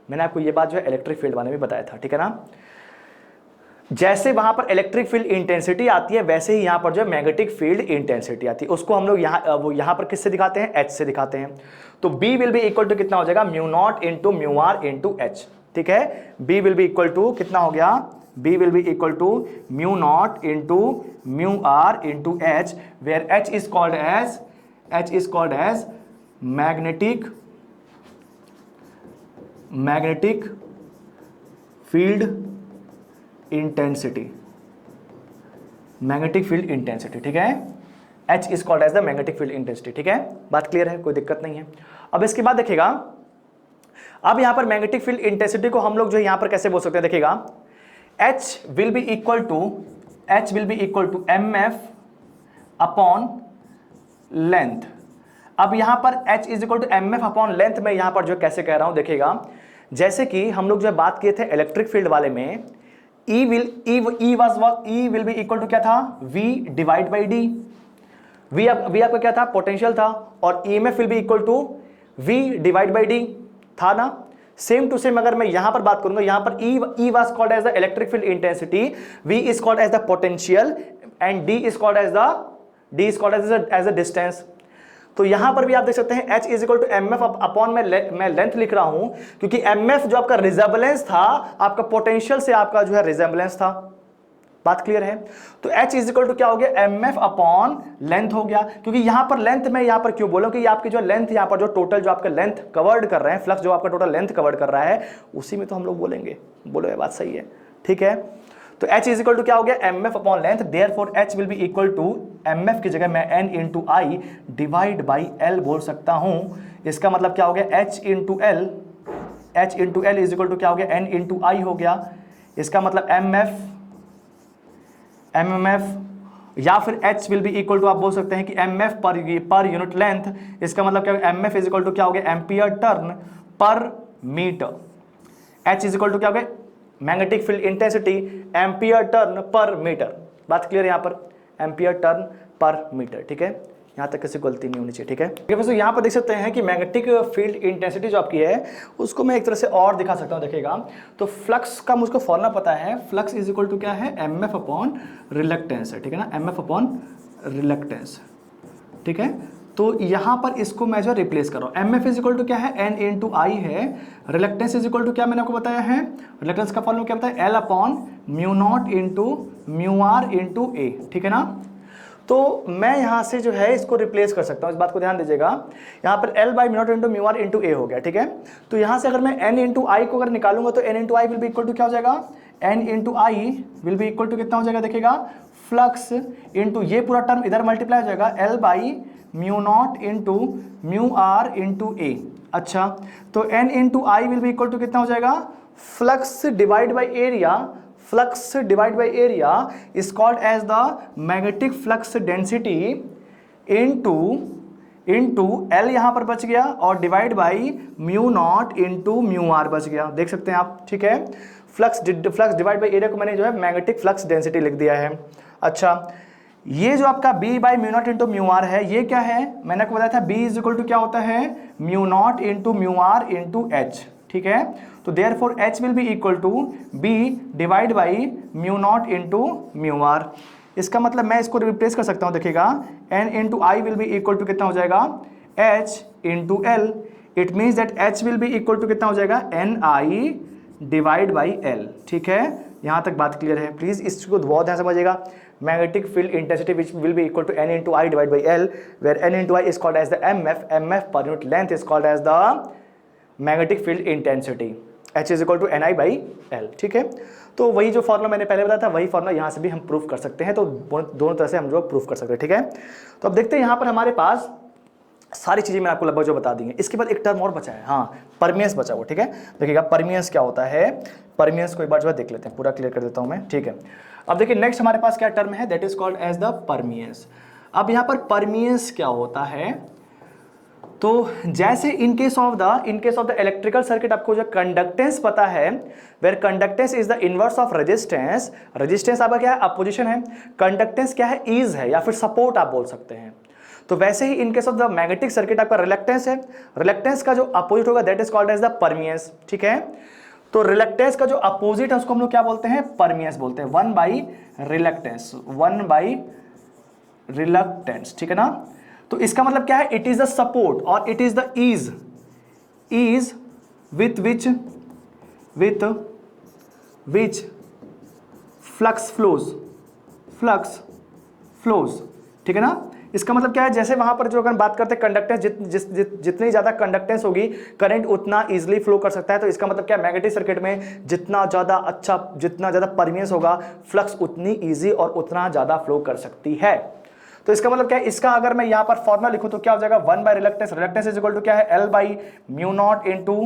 मैंने आपको ये बात जो है इलेक्ट्रिक फील्ड वाले में बताया था, ठीक है ना। जैसे वहां पर इलेक्ट्रिक फील्ड इंटेंसिटी आती है वैसे ही यहां पर जो मैग्नेटिक फील्ड इंटेंसिटी आती है, उसको हम लोग यहां पर किससे दिखाते हैं, एच से दिखाते हैं। तो B will be equal to कितना हो जाएगा, mu not into mu are into H, ठीक है। B will be equal to कितना हो गया, B will be equal to mu not into mu are into H, where H is called as magnetic field intensity, magnetic field intensity, ठीक है। H is called as the magnetic field intensity, ठीक है, बात क्लियर है, कोई दिक्कत नहीं है। अब इसके बाद देखिएगा, अब यहां पर मैग्नेटिक फील्ड इंटेंसिटी को हम लोग जो यहां पर कैसे बोल सकते हैं, देखिएगा, H will be equal to mf upon length. अब यहां पर H is equal to mf upon length में यहां पर जो कैसे कह रहा हूं, देखिएगा, जैसे कि हम लोग जो बात किए थे इलेक्ट्रिक फील्ड वाले में, E will be equal to क्या था, V divide by D. V आपका क्या था, पोटेंशियल था, और EMF will be equal to V divide by D था ना। सेम टू सेम अगर मैं यहां पर बात करूंगा, यहां पर E was called as the electric field intensity, V is called as the potential and D is called as the distance. तो यहां पर भी आप देख सकते हैं H is equal to MF upon मैं लेंथ लिख रहा हूं, क्योंकि MF जो आपका रिजेम्बलेंस था, आपका पोटेंशियल से आपका जो है रिजेम्बलेंस था। बात क्लियर है। तो H इज इक्वल टू क्या हो गया, MF अपॉन लेंथ हो गया, क्योंकि यहां पर लेंथ मैं यहां पर क्यों बोलूं कि आपकी जो लेंथ यहां पर जो टोटल जो आपका लेंथ कवर्ड कर रहे हैं, फ्लक्स जो आपका टोटल लेंथ कवर्ड कर रहा है, उसी में तो हम लोग बोलेंगे। बोलो ये बात सही है, ठीक है। तो H इज इक्वल टू क्या हो गया, MF upon length, therefore H will be equal to MF की जगह मैं N into I divide by L बोल सकता हूं। इसका मतलब क्या हो गया, H into L is equal to क्या हो गया, N इंटू आई हो गया। इसका मतलब MMF या फिर H will be equal to आप बोल सकते हैं कि MF पर यूनिट लेंथ। इसका मतलब क्या, MF इज इक्वल टू क्या हो गया, ampere turn per metre. H is equal to क्या हो गया, magnetic field intensity ampere turn per metre. बात क्लियर है, यहां पर एम्पियर टर्न पर मीटर, ठीक है। यहां तक किसी गलती नहीं होनी चाहिए, ठीक है। दोस्तों यहां पर देख सकते हैं कि मैग्नेटिक फील्ड इंटेंसिटी जो आपकी है उसको मैं एक तरह से और दिखा सकता हूं, देखिएगा। तो फ्लक्स का मुझको फॉर्मूला पता है, फ्लक्स इज इक्वल टू क्या है, MF अपॉन रिलक्टेंस है, ठीक है ना, MF अपॉन रिलक्टेंस, ठीक है। तो यहां पर इसको मैं जो रिप्लेस कर रहा हूं, MF इज इक्वल टू क्या है, N इंटू आई है, रिलक्टेंस इज इक्वल टू क्या मैंने आपको बताया है, रिलक्टेंस का फॉर्मूला क्या बताया, L upon mu not into mu are into A, ठीक है ना। तो मैं यहां से जो है इसको रिप्लेस कर सकता हूं, इस बात को ध्यान दीजिएगा। यहां पर L by mu not into mu are into A हो गया, ठीक है। तो यहां से अगर मैं N इंटू आई को अगर निकालूंगा तो N into I will be equal to क्या हो जाएगा, N into I will be equal to कितना हो जाएगा, देखिएगा, फ्लक्स इंटू ये पूरा टर्म इधर मल्टीप्लाई हो जाएगा, L by mu not into mu are into A. अच्छा, तो N into I will be equal to कितना हो जाएगा, flux divide by area, flux divide by area is called as the magnetic flux density into L यहां पर बच गया, और divide by mu not into mu R बच गया, देख सकते हैं आप, ठीक है। फ्लक्स डिवाइड बाई एरिया को मैंने जो है मैग्नेटिक फ्लक्स डेंसिटी लिख दिया है। अच्छा, ये जो आपका B by mu not into mu are है, ये क्या है, मैंने आपको बताया था B इज इक्वल टू क्या होता है, mu not into mu are into H, ठीक है। तो therefore H will be equal to B divide by mu not into mu r. इसका मतलब मैं इसको रिप्लेस कर सकता हूं, देखिएगा, N into I will be equal to कितना हो जाएगा, H into L। It means that H will be equal to कितना हो जाएगा, NI डिवाइड बाई L, ठीक है। यहां तक बात क्लियर है, प्लीज इसको बहुत ध्यान समझिएगा। Magnetic field intensity which will be equal to N into I divide by L, where N into I is called as the MF per unit length is called as the magnetic field intensity. H is equal to NI/L, ठीक है। तो वही जो फॉर्मूला मैंने पहले बताया था वही फॉर्मूला यहाँ से भी हम प्रूफ कर सकते हैं, तो दोनों तरह से हम जो प्रूफ कर सकते हैं, ठीक है। तो अब देखते हैं यहाँ पर हमारे पास सारी चीज़ें मैं आपको लगभग जो बता दी हैं। इसके बाद एक टर्म और बचा है, हाँ, परमियंस बचा हुआ, ठीक है। देखिएगा परमियंस क्या होता है, परमियंस को एक बार जो है देख लेते हैं, पूरा क्लियर कर देता हूँ मैं, ठीक है। अब देखिए नेक्स्ट हमारे पास क्या टर्म है, that is called as the permeance. अब यहाँ पर परमियंस क्या होता है, तो जैसे in case of the electrical circuit आपको जो कंडक्टेंस पता है, where conductance is the inverse of resistance, resistance आपका क्या है, अपोजिशन है, कंडक्टेंस क्या है, ईज है या फिर सपोर्ट आप बोल सकते हैं। तो वैसे ही in case of the magnetic circuit आपका रिलक्टेंस है, रिलक्टेंस का जो अपोजिट होगा that is called as the permeance, ठीक है। तो रिलक्टेंस का जो अपोजिट है उसको हम लोग क्या बोलते हैं, परमियंस बोलते हैं, 1 बाई रिलक्टेंस, 1 बाई रिलक्टेंस, ठीक है ना। तो इसका मतलब क्या है, इट इज द सपोर्ट और it is the ease with which flux flows, ठीक है ना। इसका मतलब क्या है, जैसे वहां पर जो अगर बात करते हैं कंडक्टेंस, जितनी ज्यादा कंडक्टेंस होगी करंट उतना इजीली फ्लो कर सकता है। तो इसका मतलब क्या है, मैग्नेटिक सर्किट में जितना ज्यादा परमियंस होगा, फ्लक्स उतनी इजी और उतना ज्यादा फ्लो कर सकती है। तो इसका मतलब क्या है, इसका अगर मैं यहां पर फॉर्मूला लिखूं तो क्या हो जाएगा, 1 by reluctance, reluctance is equal to क्या है, L by mu not into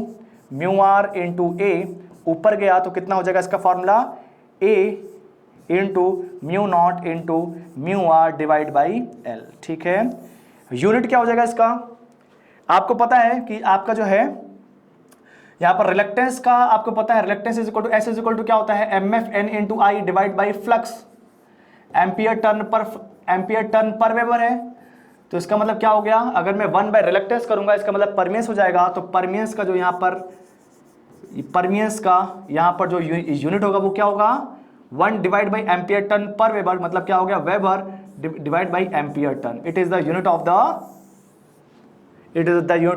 mu are into A, ऊपर गया तो कितना हो जाएगा इसका formula, A into mu not into mu R divide by L, ठीक है। यूनिट क्या हो जाएगा इसका, आपको पता है कि आपका जो है यहां पर रिलक्टेंस का आपको पता है, reluctance is equal to S is equal to क्या होता है, MFN into I divide by flux, ampere turn per weber है। तो इसका मतलब क्या हो गया, अगर मैं 1 बाय रिलक्टेंस करूंगा इसका मतलब परमियंस हो जाएगा। तो परमियंस का जो यहां पर जो यूनिट होगा वो क्या होगा, 1 divide by ampere turn per weber, मतलब क्या हो गया, weber divide by ampere turn, it is the unit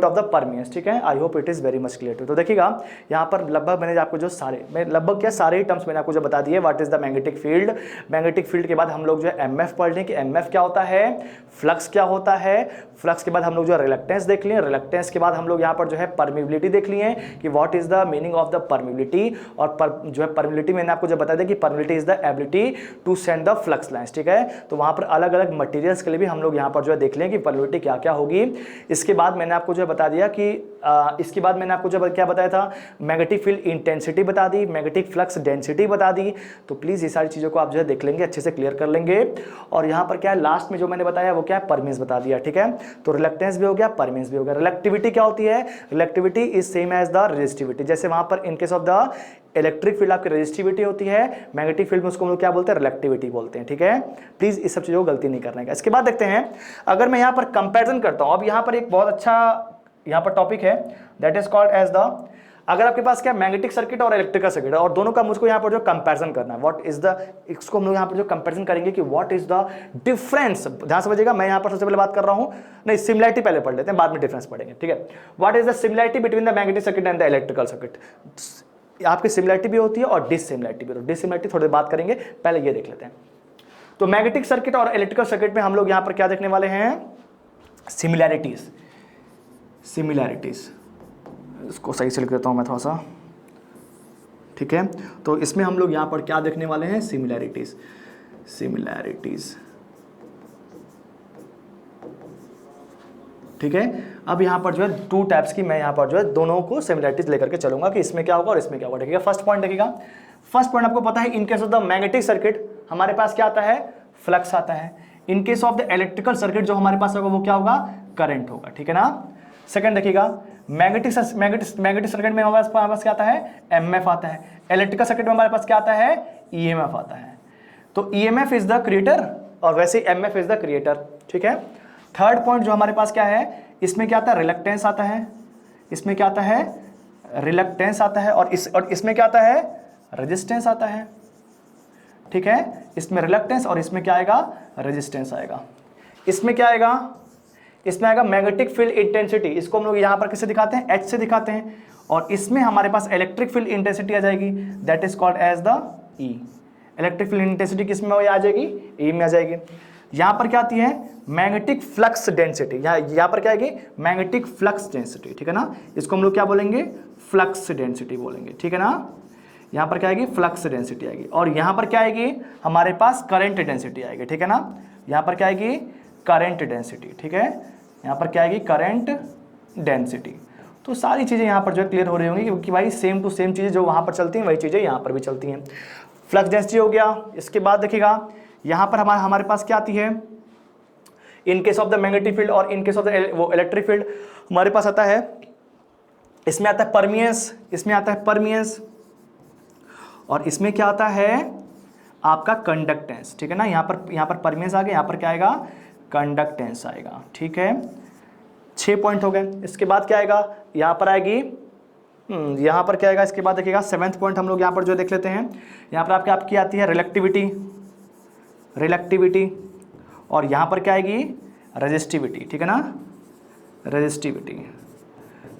of the permeance, ठीक है। I hope it is very much clear. तो देखिएगा यहाँ पर लगभग मैंने आपको जो सारे ही टर्म्स मैंने आपको जो बता दिए, what is the magnetic field, magnetic field के बाद हम लोग जो है एमएफ पढ़ लें कि एमएफ क्या होता है, फ्लक्स क्या होता है, फ्लक्स के बाद हम लोग जो है रिलक्टेंस देख लिए, रिलक्टेंस के बाद हम लोग यहाँ पर जो है परमिबिलिटी देख लिए कि what is the meaning of the permeability, और जो है परमिबिलिटी मैंने आपको जो बता दिया कि permeability is the ability to send the flux lines, ठीक है। तो वहाँ पर अलग अलग मटेरियल्स के लिए भी हम लोग यहाँ पर जो है देख लें कि परमिबिलिटी क्या क्या होगी। इसके बाद मैंने आपको जो बता दिया कि इसके बाद मैंने आपको जो क्या बताया था, मैग्नेटिक फील्ड इंटेंसिटी बता दी, मैग्नेटिक फ्लक्स डेंसिटी बता दी। तो प्लीज ये सारी चीजों को आप जो है देख लेंगे, अच्छे से क्लियर कर लेंगे। और यहाँ पर क्या है, लास्ट में जो मैंने बताया वो क्या है, परमियंस बता दिया, ठीक है। तो रिलक्टेंस भी हो गया, परमियंस भी हो गया। रिलेक्टिविटी क्या होती है, reluctivity is same as the resistivity, जैसे वहां पर in case of the electric field आपकी रेजिस्टिविटी होती है, मैग्नेटिक फील्ड में उसको हम लोग क्या बोलते हैं, रिलेक्टिविटी बोलते हैं, ठीक है। प्लीज इस सब चीजों को गलती नहीं करने का। इसके बाद देखते हैं, अगर मैं यहाँ पर कंपैरिजन करता हूं, अब यहाँ पर एक बहुत अच्छा यहाँ पर टॉपिक है, that is called as the, अगर आपके पास क्या मैग्नेटिक सर्किट और इलेक्ट्रिकल सर्किट है और दोनों का मुझको यहाँ पर जो कंपैरिजन करना है, व्हाट इज द, इसको हम लोग यहाँ पर जो कंपैरिजन करेंगे कि व्हाट इज द डिफरेंस। ध्यान समझिएगा, मैं यहाँ पर सबसे पहले बात कर रहा हूँ, नहीं सिमिलैरिटी पहले पढ़ लेते हैं, बाद में डिफरेंस पढ़ेंगे, ठीक है। What is the similarity between the magnetic circuit and the electrical circuit. आपकी सिमिलैरिटी भी होती है और डिससिमिलैरिटी भी होती है। डिससिमिलैरिटी थोड़ी देर बात करेंगे, पहले ये देख लेते हैं। तो मैग्नेटिक सर्किट और इलेक्ट्रिकल सर्किट में हम लोग यहाँ पर क्या देखने वाले हैं, सिमिलैरिटीज। इसको सही से लिख देता हूं मैं थोड़ा सा, ठीक है। तो इसमें हम लोग यहां पर क्या देखने वाले हैं, सिमिलैरिटीज। ठीक है। अब यहां पर जो है 2 टाइप्स की मैं यहां पर जो है दोनों को सिमिलैरिटीज लेकर के चलूंगा कि इसमें क्या होगा और इसमें क्या होगा, ठीक है। फर्स्ट पॉइंट देखिएगा, फर्स्ट पॉइंट आपको पता है, इन case of the magnetic circuit हमारे पास क्या आता है, फ्लक्स आता है। इन case of the electrical circuit जो हमारे पास होगा वो क्या होगा, करंट होगा, ठीक है ना। सेकंड देखिएगा, मैग्नेटिक सर्किट में हमारे पास क्या आता है, एमएफ आता है। इलेक्ट्रिकल सर्किट में हमारे पास क्या आता है, ईएमएफ आता है। तो ईएमएफ इज द क्रिएटर और वैसे एमएफ इज द क्रिएटर, ठीक है। थर्ड पॉइंट जो हमारे पास क्या है, इसमें क्या आता है, रिलक्टेंस आता है, इसमें क्या आता है, रिलक्टेंस आता है, और इसमें क्या आता है, रेजिस्टेंस आता है, ठीक है। इसमें रिलक्टेंस और इसमें क्या आएगा, रेजिस्टेंस आएगा। इसमें क्या आएगा, इसमें आएगा मैग्नेटिक फील्ड इंटेंसिटी, इसको हम लोग यहां पर किससे दिखाते हैं, एच से दिखाते हैं। और इसमें हमारे पास इलेक्ट्रिक फील्ड इंटेंसिटी आ जाएगी, that is called as the E. Electric field intensity किस में आ जाएगी, ई में आ जाएगी। यहां पर क्या आती है, मैग्नेटिक फ्लक्स डेंसिटी। यहां पर क्या आएगी, मैग्नेटिक फ्लक्स डेंसिटी, ठीक है ना। इसको हम लोग क्या बोलेंगे, फ्लक्स डेंसिटी बोलेंगे, ठीक है ना। यहां पर क्या आएगी, फ्लक्स डेंसिटी आएगी। और यहां पर क्या आएगी, हमारे पास करंट डेंसिटी आएगी, ठीक है ना। यहां पर क्या आएगी, करंट डेंसिटी, ठीक है। यहां पर क्या आएगी, करंट डेंसिटी। तो सारी चीजें यहां पर जो है क्लियर हो रही होंगी, क्योंकि भाई सेम टू सेम चीजें जो वहां पर चलती हैं वही चीजें यहां पर भी चलती हैं। फ्लक्स डेंसिटी हो गया। इसके बाद देखिएगा यहां पर हमारे पास क्या आती है, इन case of the magnetic field और इन केस ऑफ द वो इलेक्ट्रिक फील्ड हमारे पास आता है, इसमें आता है परमियंस, इसमें आता है परमियंस, और इसमें क्या आता है आपका कंडक्टेंस, ठीक है ना। यहां पर परमियंस आ गया, यहां पर क्या आएगा, कंडक्टेंस आएगा, ठीक है। 6 पॉइंट हो गए। इसके बाद क्या आएगा, यहां पर आएगी, यहां पर क्या आएगा, इसके बाद देखिएगा 7th पॉइंट हम लोग यहां पर जो देख लेते हैं। यहां पर आपकी आती है रिलेक्टिविटी, रिलेक्टिविटी, और यहां पर क्या आएगी, रेजिस्टिविटी, ठीक है ना, रेजिस्टिविटी,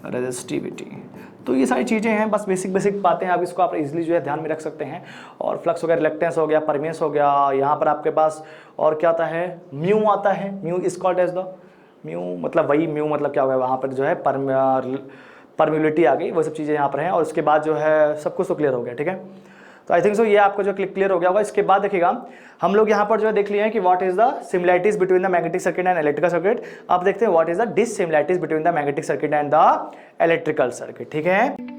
रेजिस्टिविटी। तो ये सारी चीज़ें हैं, बस बेसिक बातें हैं। आप इसको आप इजीली जो है ध्यान में रख सकते हैं। और फ्लक्स हो गया, रिलेक्टेंस हो गया, परमियंस हो गया, यहाँ पर आपके पास और क्या आता है, म्यू आता है। Mu is called as the mu, मतलब वही म्यू मतलब क्या होगा, वहाँ पर जो है परमिबिलिटी आ गई, वो सब चीज़ें यहाँ पर हैं। और उसके बाद जो है सब कुछ तो क्लियर हो गया, ठीक है। तो आई थिंक सो ये आपको जो क्लियर हो गया होगा। इसके बाद देखिएगा हम लोग यहाँ पर जो है देख लिए हैं कि what is the similarities between the magnetic circuit and electrical circuit. अब देखते हैं what is the dissimilarities between the magnetic circuit and the electrical circuit, ठीक है।